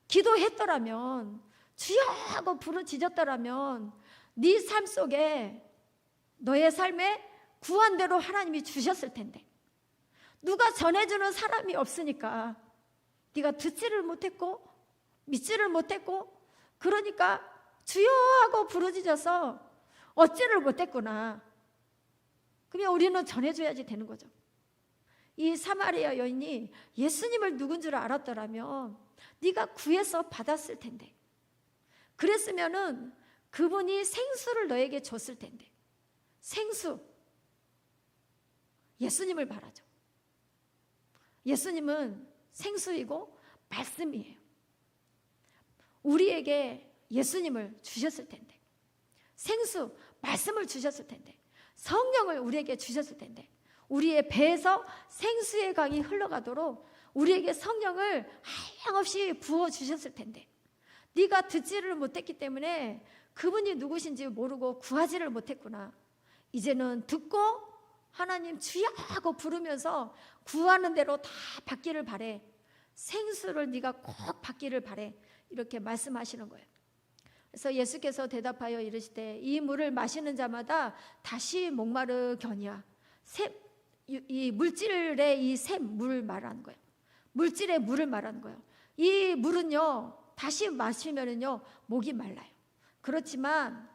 기도했더라면, 주여 하고 부르짖었더라면 네 삶 속에, 너의 삶에 구한 대로 하나님이 주셨을 텐데, 누가 전해주는 사람이 없으니까 네가 듣지를 못했고 믿지를 못했고, 그러니까 주여 하고 부르짖어서 얻지를 못했구나. 그러면 우리는 전해줘야지 되는 거죠. 이 사마리아 여인이 예수님을 누군 줄 알았더라면 네가 구해서 받았을 텐데, 그랬으면은 그분이 생수를 너에게 줬을 텐데. 생수, 예수님을 말하죠. 예수님은 생수이고 말씀이에요. 우리에게 예수님을 주셨을 텐데, 생수, 말씀을 주셨을 텐데, 성령을 우리에게 주셨을 텐데, 우리의 배에서 생수의 강이 흘러가도록 우리에게 성령을 한량없이 부어주셨을 텐데, 네가 듣지를 못했기 때문에 그분이 누구신지 모르고 구하지를 못했구나. 이제는 듣고 하나님 주여 하고 부르면서 구하는 대로 다 받기를 바래. 생수를 네가 꼭 받기를 바래. 이렇게 말씀하시는 거예요. 그래서 예수께서 대답하여 이르시되 이 물을 마시는 자마다 다시 목마르거니와, 이 물질의 이 샘, 물을 말하는 거예요. 물질의 물을 말하는 거예요. 이 물은요, 다시 마시면은요, 목이 말라요. 그렇지만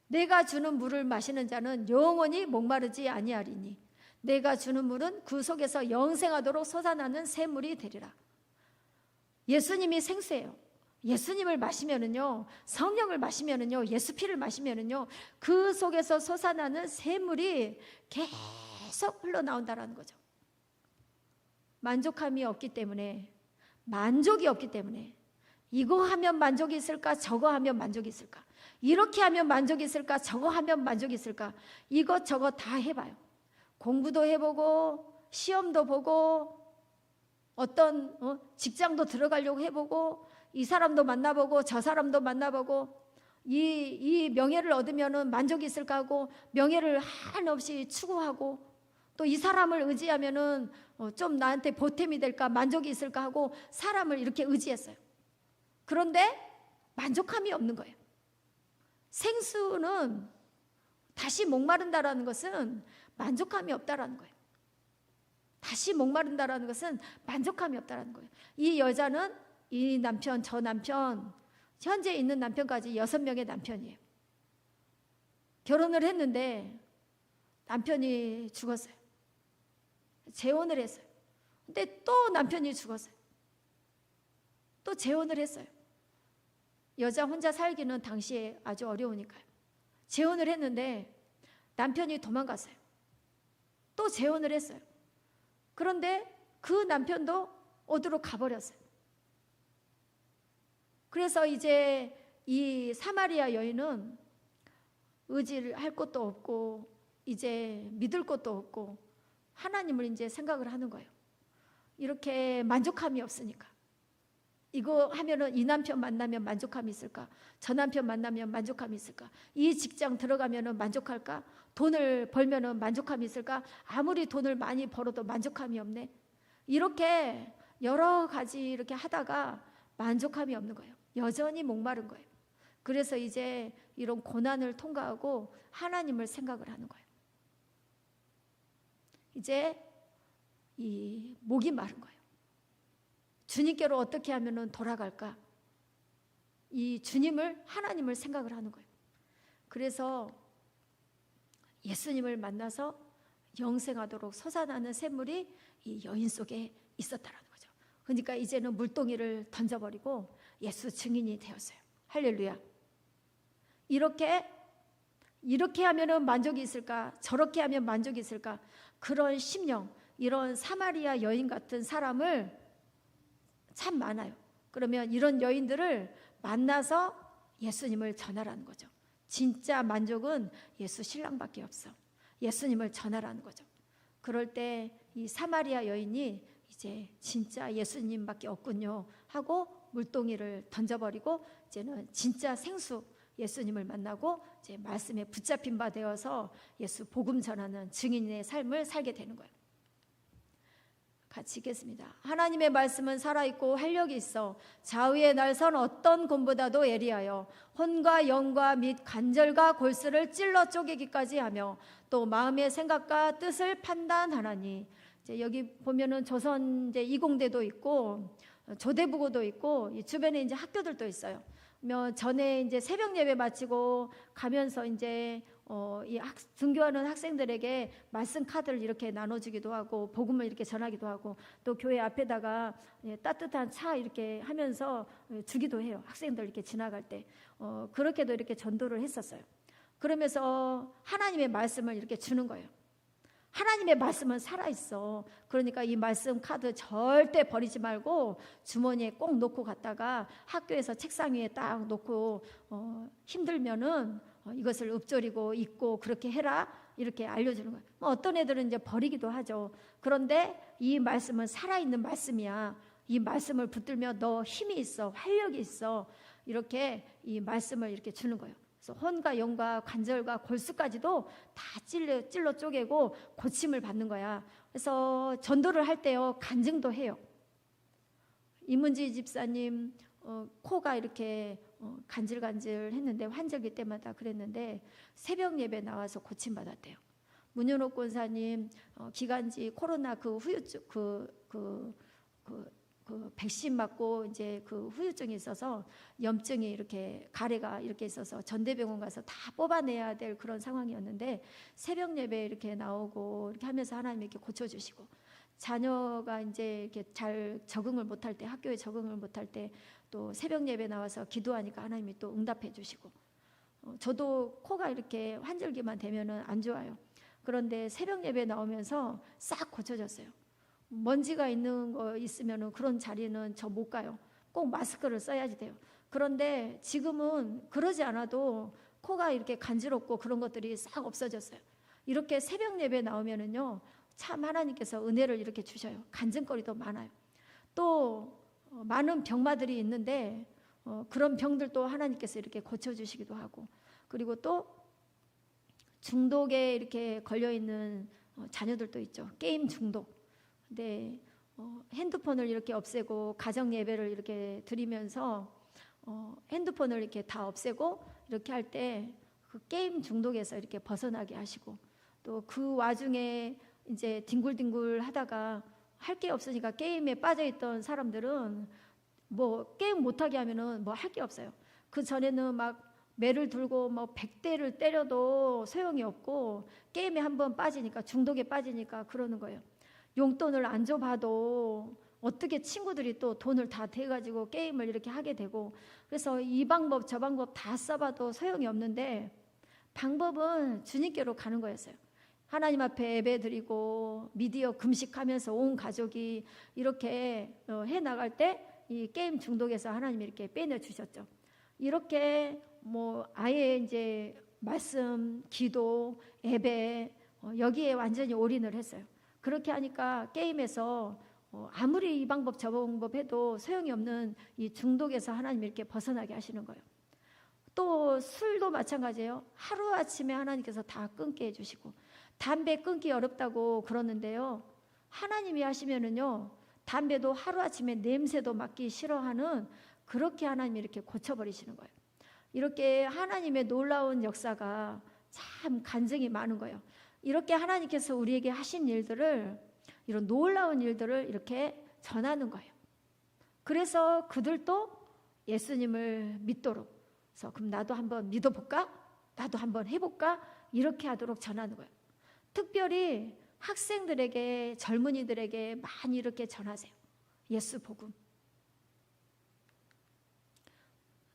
내가 주는 물을 마시는 자는 영원히 목마르지 아니하리니 내가 주는 물은 그 속에서 영생하도록 솟아나는 샘물이 되리라. 예수님이 생수예요. 예수님을 마시면은요, 성령을 마시면은요, 예수 피를 마시면은요, 그 속에서 솟아나는 샘물이 계속 흘러나온다라는 거죠. 만족함이 없기 때문에, 만족이 없기 때문에, 이거 하면 만족이 있을까? 저거 하면 만족이 있을까? 이렇게 하면 만족이 있을까? 저거 하면 만족이 있을까? 이것저것 다 해봐요. 공부도 해보고, 시험도 보고, 어떤 직장도 들어가려고 해보고, 이 사람도 만나보고 저 사람도 만나보고, 이 명예를 얻으면 만족이 있을까 하고 명예를 한없이 추구하고, 또 이 사람을 의지하면은 좀 나한테 보탬이 될까, 만족이 있을까 하고 사람을 이렇게 의지했어요. 그런데 만족함이 없는 거예요. 생수는 다시 목마른다라는 것은 만족함이 없다라는 거예요. 다시 목마른다라는 것은 만족함이 없다라는 거예요. 이 여자는 이 남편, 저 남편, 현재 있는 남편까지 6명의 남편이에요. 결혼을 했는데 남편이 죽었어요. 재혼을 했어요. 근데 또 남편이 죽었어요. 또 재혼을 했어요. 여자 혼자 살기는 당시에 아주 어려우니까요. 재혼을 했는데 남편이 도망갔어요. 또 재혼을 했어요. 그런데 그 남편도 어디로 가버렸어요. 그래서 이제 이 사마리아 여인은 의지를 할 것도 없고 이제 믿을 것도 없고 하나님을 이제 생각을 하는 거예요. 이렇게 만족함이 없으니까. 이거 하면은 이 남편 만나면 만족함이 있을까? 저 남편 만나면 만족함이 있을까? 이 직장 들어가면은 만족할까? 돈을 벌면은 만족함이 있을까? 아무리 돈을 많이 벌어도 만족함이 없네. 이렇게 여러 가지 이렇게 하다가 만족함이 없는 거예요. 여전히 목마른 거예요. 그래서 이제 이런 고난을 통과하고 하나님을 생각을 하는 거예요. 이제 이 목이 마른 거예요. 주님께로 어떻게 하면 돌아갈까? 이 주님을, 하나님을 생각을 하는 거예요. 그래서 예수님을 만나서 영생하도록 솟아나는 샘물이 이 여인 속에 있었다라는 거죠. 그러니까 이제는 물동이를 던져버리고 예수 증인이 되었어요. 할렐루야. 이렇게 하면은 만족이 있을까? 저렇게 하면 만족이 있을까? 그런 심령, 이런 사마리아 여인 같은 사람을 참 많아요. 그러면 이런 여인들을 만나서 예수님을 전하라는 거죠. 진짜 만족은 예수 신랑밖에 없어. 예수님을 전하라는 거죠. 그럴 때 이 사마리아 여인이 이제 진짜 예수님밖에 없군요 하고 물동이를 던져버리고 이제는 진짜 생수 예수님을 만나고 이제 말씀에 붙잡힌 바 되어서 예수 복음 전하는 증인의 삶을 살게 되는 거예요. 같이 읽겠습니다. 하나님의 말씀은 살아있고 활력이 있어 좌우의 날선 어떤 곰보다도 예리하여 혼과 영과 및 관절과 골수를 찔러 쪼개기까지 하며 또 마음의 생각과 뜻을 판단하나니. 이제 여기 보면은 조선 이제 이공대도 있고 조대부고도 있고 이 주변에 이제 학교들도 있어요. 전에 이제 새벽 예배 마치고 가면서 이제 등교하는 학생들에게 말씀 카드를 이렇게 나눠주기도 하고 복음을 이렇게 전하기도 하고 또 교회 앞에다가 따뜻한 차 이렇게 하면서 주기도 해요. 학생들 이렇게 지나갈 때 그렇게도 이렇게 전도를 했었어요. 그러면서 하나님의 말씀을 이렇게 주는 거예요. 하나님의 말씀은 살아있어. 그러니까 이 말씀 카드 절대 버리지 말고 주머니에 꼭 놓고 갔다가 학교에서 책상 위에 딱 놓고 힘들면은 이것을 읊조리고 읽고 그렇게 해라 이렇게 알려주는 거예요. 어떤 애들은 이제 버리기도 하죠. 그런데 이 말씀은 살아있는 말씀이야. 이 말씀을 붙들면 너 힘이 있어, 활력이 있어. 이렇게 이 말씀을 이렇게 주는 거예요. 그래서 혼과 영과 관절과 골수까지도 다 찔러 쪼개고 고침을 받는 거야. 그래서 전도를 할 때요 간증도 해요. 이문지 집사님 코가 이렇게 간질간질 했는데 환절기 때마다 그랬는데 새벽 예배 나와서 고침 받았대요. 문윤옥 권사님 기간지 코로나 그 후유증 그 백신 맞고 이제 그 후유증이 있어서 염증이 이렇게 가래가 이렇게 있어서 전대병원 가서 다 뽑아내야 될 그런 상황이었는데 새벽 예배 이렇게 나오고 이렇게 하면서 하나님 이렇게 고쳐주시고 자녀가 이제 이렇게 잘 적응을 못할 때 학교에 적응을 못할 때 또 새벽 예배 나와서 기도하니까 하나님이 또 응답해 주시고 저도 코가 이렇게 환절기만 되면은 안 좋아요. 그런데 새벽 예배 나오면서 싹 고쳐졌어요. 먼지가 있는 거 있으면은 그런 자리는 저 못 가요. 꼭 마스크를 써야지 돼요. 그런데 지금은 그러지 않아도 코가 이렇게 간지럽고 그런 것들이 싹 없어졌어요. 이렇게 새벽 예배 나오면은요, 참 하나님께서 은혜를 이렇게 주셔요. 간증거리도 많아요. 또 많은 병마들이 있는데 그런 병들도 하나님께서 이렇게 고쳐주시기도 하고, 그리고 또 중독에 이렇게 걸려있는 자녀들도 있죠. 게임 중독. 근데 핸드폰을 이렇게 없애고 가정 예배를 이렇게 드리면서 핸드폰을 이렇게 다 없애고 이렇게 할 때 그 게임 중독에서 이렇게 벗어나게 하시고, 또 그 와중에 이제 뒹굴뒹굴 하다가 할 게 없으니까 게임에 빠져있던 사람들은 뭐 게임 못하게 하면은 뭐 할 게 없어요. 그 전에는 막 매를 들고 뭐 100대를 때려도 소용이 없고 게임에 한번 빠지니까 중독에 빠지니까 그러는 거예요. 용돈을 안 줘봐도 어떻게 친구들이 또 돈을 다 대가지고 게임을 이렇게 하게 되고, 그래서 이 방법 저 방법 다 써봐도 소용이 없는데 방법은 주님께로 가는 거였어요. 하나님 앞에 예배드리고 미디어 금식하면서 온 가족이 이렇게 해나갈 때 이 게임 중독에서 하나님이 이렇게 빼내 주셨죠. 이렇게 뭐 아예 이제 말씀, 기도, 예배 여기에 완전히 올인을 했어요. 그렇게 하니까 게임에서 아무리 이 방법 저 방법 해도 소용이 없는 이 중독에서 하나님이 이렇게 벗어나게 하시는 거예요. 또 술도 마찬가지예요. 하루아침에 하나님께서 다 끊게 해주시고, 담배 끊기 어렵다고 그러는데요, 하나님이 하시면은요 담배도 하루아침에 냄새도 맡기 싫어하는, 그렇게 하나님이 이렇게 고쳐버리시는 거예요. 이렇게 하나님의 놀라운 역사가 참 간증이 많은 거예요. 이렇게 하나님께서 우리에게 하신 일들을, 이런 놀라운 일들을 이렇게 전하는 거예요. 그래서 그들도 예수님을 믿도록, 그래서 그럼 나도 한번 믿어볼까? 나도 한번 해볼까? 이렇게 하도록 전하는 거예요. 특별히 학생들에게, 젊은이들에게 많이 이렇게 전하세요. 예수 복음.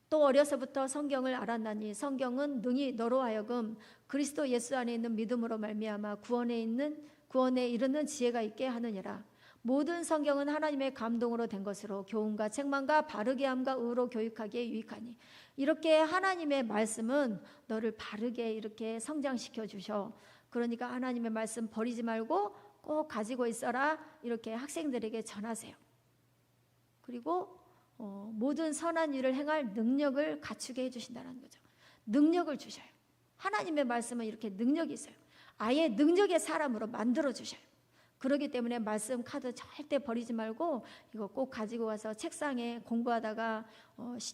또 어려서부터 성경을 알았나니 성경은 능히 너로 하여금 그리스도 예수 안에 있는 믿음으로 말미암아 구원에 이르는 지혜가 있게 하느니라. 모든 성경은 하나님의 감동으로 된 것으로 교훈과 책망과 바르게 함과 의로 교육하기에 유익하니. 이렇게 하나님의 말씀은 너를 바르게 이렇게 성장시켜 주셔. 그러니까 하나님의 말씀 버리지 말고 꼭 가지고 있어라, 이렇게 학생들에게 전하세요. 그리고 모든 선한 일을 행할 능력을 갖추게 해주신다는 거죠. 능력을 주셔요. 하나님의 말씀은 이렇게 능력이 있어요. 아예 능력의 사람으로 만들어 주셔요. 그렇기 때문에 말씀 카드 절대 버리지 말고 이거 꼭 가지고 와서 책상에 공부하다가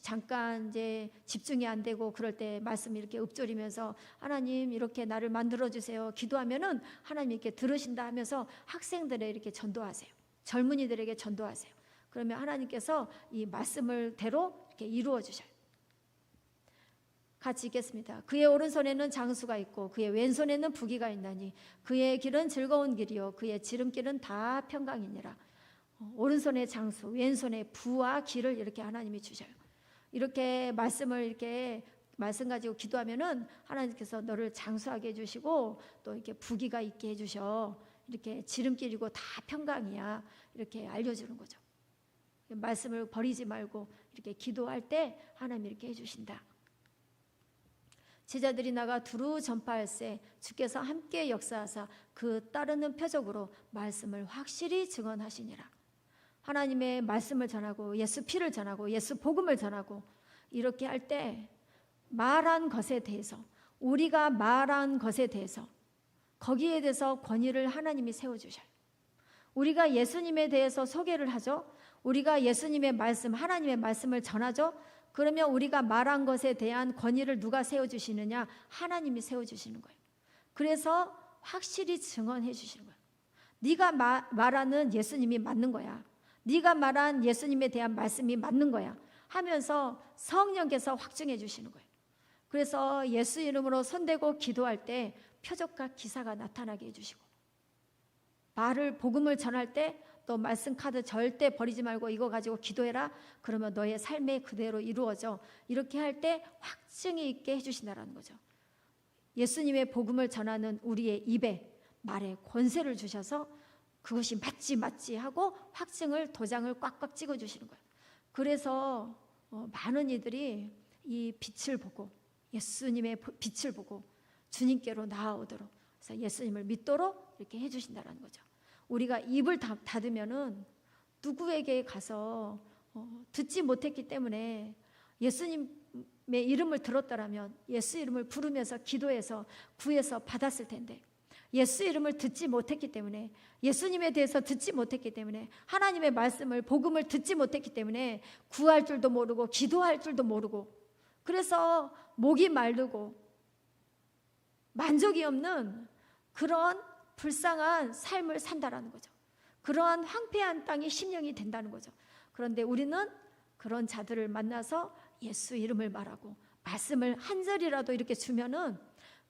잠깐 이제 집중이 안 되고 그럴 때 말씀 이렇게 읊조리면서 하나님 이렇게 나를 만들어 주세요 기도하면은 하나님 이렇게 들으신다 하면서 학생들에 이렇게 전도하세요. 젊은이들에게 전도하세요. 그러면 하나님께서 이 말씀을 대로 이렇게 이루어 주셔요. 같이 읽겠습니다. 그의 오른손에는 장수가 있고 그의 왼손에는 부귀가 있나니 그의 길은 즐거운 길이요 그의 지름길은 다 평강이니라. 오른손에 장수, 왼손에 부와 길을 이렇게 하나님이 주셔요. 이렇게 말씀을 이렇게 말씀 가지고 기도하면은 하나님께서 너를 장수하게 해주시고 또 이렇게 부귀가 있게 해주셔. 이렇게 지름길이고 다 평강이야. 이렇게 알려주는 거죠. 말씀을 버리지 말고 이렇게 기도할 때 하나님이 이렇게 해주신다. 제자들이 나가 두루 전파할세 주께서 함께 역사하사 그 따르는 표적으로 말씀을 확실히 증언하시니라. 하나님의 말씀을 전하고 예수 피를 전하고 예수 복음을 전하고 이렇게 할 때 말한 것에 대해서, 우리가 말한 것에 대해서 거기에 대해서 권위를 하나님이 세워주셔요. 우리가 예수님에 대해서 소개를 하죠. 우리가 예수님의 말씀, 하나님의 말씀을 전하죠. 그러면 우리가 말한 것에 대한 권위를 누가 세워주시느냐? 하나님이 세워주시는 거예요. 그래서 확실히 증언해 주시는 거예요. 네가 말하는 예수님이 맞는 거야. 네가 말한 예수님에 대한 말씀이 맞는 거야 하면서 성령께서 확증해 주시는 거예요. 그래서 예수 이름으로 손대고 기도할 때 표적과 기사가 나타나게 해주시고, 복음을 전할 때 또 말씀 카드 절대 버리지 말고 이거 가지고 기도해라. 그러면 너의 삶에 그대로 이루어져. 이렇게 할 때 확증이 있게 해주신다는 거죠. 예수님의 복음을 전하는 우리의 입에, 말에 권세를 주셔서 그것이 맞지 하고 확증을, 도장을 꽉꽉 찍어주시는 거예요. 그래서 많은 이들이 이 빛을 보고, 예수님의 빛을 보고 주님께로 나아오도록, 그래서 예수님을 믿도록 이렇게 해주신다는 거죠. 우리가 입을 닫으면은 누구에게 가서 듣지 못했기 때문에, 예수님의 이름을 들었더라면 예수 이름을 부르면서 기도해서 구해서 받았을 텐데, 예수 이름을 듣지 못했기 때문에, 예수님에 대해서 듣지 못했기 때문에, 하나님의 말씀을, 복음을 듣지 못했기 때문에 구할 줄도 모르고 기도할 줄도 모르고, 그래서 목이 마르고 만족이 없는 그런 불쌍한 삶을 산다라는 거죠. 그러한 황폐한 땅이 심령이 된다는 거죠. 그런데 우리는 그런 자들을 만나서 예수 이름을 말하고 말씀을 한 절이라도 이렇게 주면은,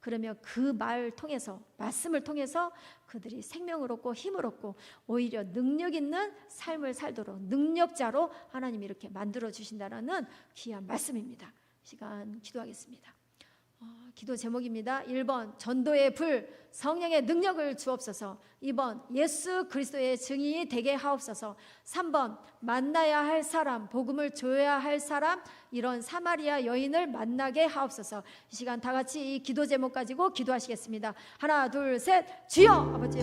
그러면 그 말 통해서, 말씀을 통해서 그들이 생명을 얻고 힘을 얻고 오히려 능력 있는 삶을 살도록 능력자로 하나님이 이렇게 만들어 주신다라는 귀한 말씀입니다. 시간 기도하겠습니다. 기도 제목입니다. 1번 전도의 불, 성령의 능력을 주옵소서. 2번 예수 그리스도의 증인이 되게 하옵소서. 3번 만나야 할 사람, 복음을 줘야 할 사람, 이런 사마리아 여인을 만나게 하옵소서. 이 시간 다 같이 이 기도 제목 가지고 기도하시겠습니다. 하나 둘 셋. 주여 아버지,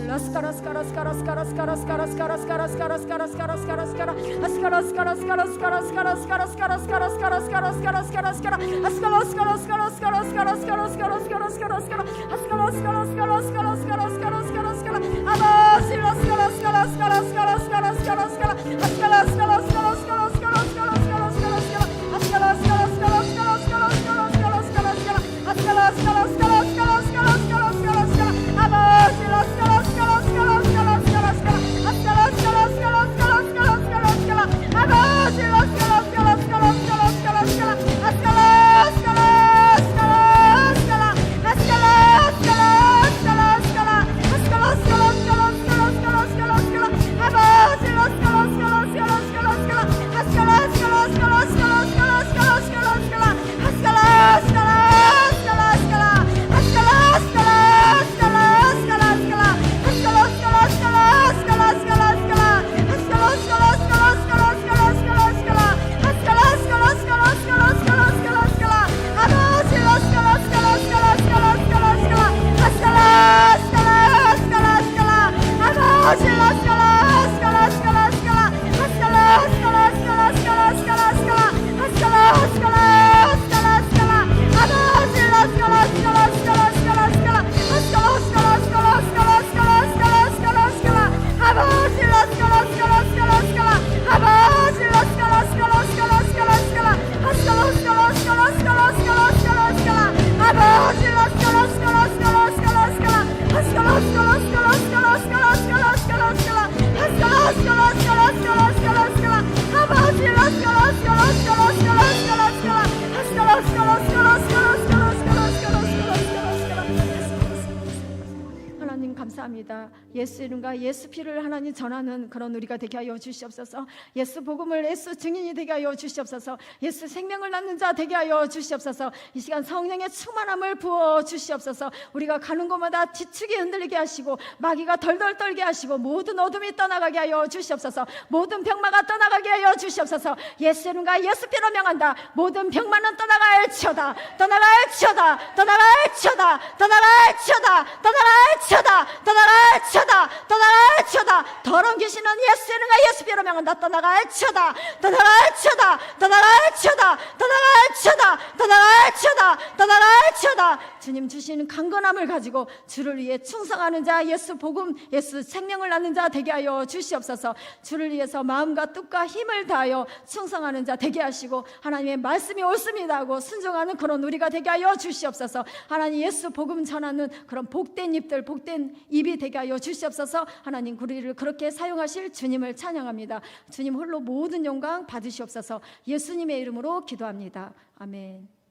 감사합니다. 예수 이름과 예수 피를 하나님 전하는 그런 우리가 되게 하여 주시옵소서. 예수 복음을, 예수 증인이 되게 하여 주시옵소서. 예수 생명을 낳는 자 되게 하여 주시옵소서. 이 시간 성령의 충만함을 부어 주시옵소서. 우리가 가는 곳마다 지축이 흔들리게 하시고 마귀가 덜덜 떨게 하시고 모든 어둠이 떠나가게 하여 주시옵소서. 모든 병마가 떠나가게 하여 주시옵소서. 예수 이름과 예수 피로 명한다. 모든 병마는 떠나갈지어다. 떠나갈지어다. 떠나갈지어다. 떠나갈지어다. 떠나갈지어다. 떠나갈지어다. 떠나갈지어다. 더러운 귀신은 예수 이름과 예수 피로 명한다. 떠나갈지어다. 떠나갈지어다. 떠나갈지어다. 떠나갈지어다. 떠나갈지어다. 떠나갈지어다. 날마다 주님 주시는 강건함을 가지고 주를 위해 충성하는 자, 예수 복음, 예수 생명을 낳는 자 되게 하여 주시옵소서. 주를 위해서 마음과 뜻과 힘을 다하여 충성하는 자 되게 하시고 하나님의 말씀이 옳습니다 하고 순종하는 그런 우리가 되게 하여 주시옵소서. 하나님 예수 복음 전하는 그런 복된 입들, 복된 입이 되게 하여 주시옵소서. 하나님 우리를 그렇게 사용하실 주님을 찬양합니다. 주님 홀로 모든 영광 받으시옵소서. 예수님의 이름으로 기도합니다. 아멘.